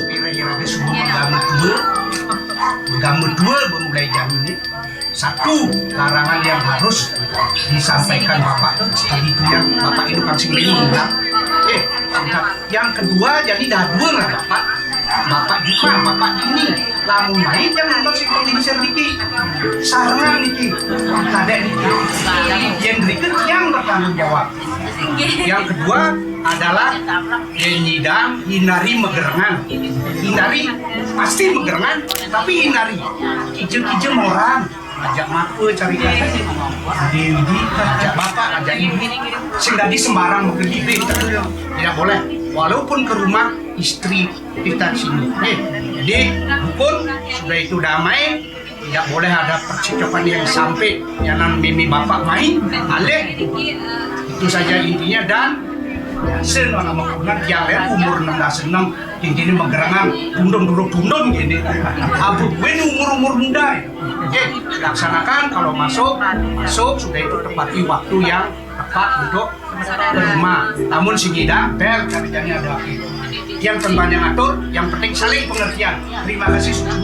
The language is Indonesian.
Kira-kira semua pegang berdua memulai jam ini. Satu, larangan yang harus disampaikan Bapak tadi itu yang Bapak itu kan sing bilang. Yang kedua, jadi dah dua lah Bapak juga, Bapak ini lamun main yang nonton sing kondiser niki. Sarang niki, kada niki. Yang berikut yang bertanggung jawab. Yang kedua adalah nyidang hindari megerengan. Hindari pasti megerengan, tapi hindari kijeng-kijeng orang. Ajak maku cari kata Dewi, ajak bapak, ajak ibu. Sehingga di sembarang menggelitik, tidak boleh. Walaupun ke rumah istri kita sini. Jadi hukum sudah itu damai, tidak boleh ada percakapan yang sampai jangan mimi bapak main, alih. Itu saja intinya. Dan sen orang makunan yang umur 16 ini menggerangan bundung gini. Abu gue umur muda. Laksanakan kalau masuk sudah itu tepati waktu yang tepat untuk ke rumah. Namun si tidak bel kerjanya ada. Yang temannya ngatur, yang penting saling pengertian. Terima kasih sudah.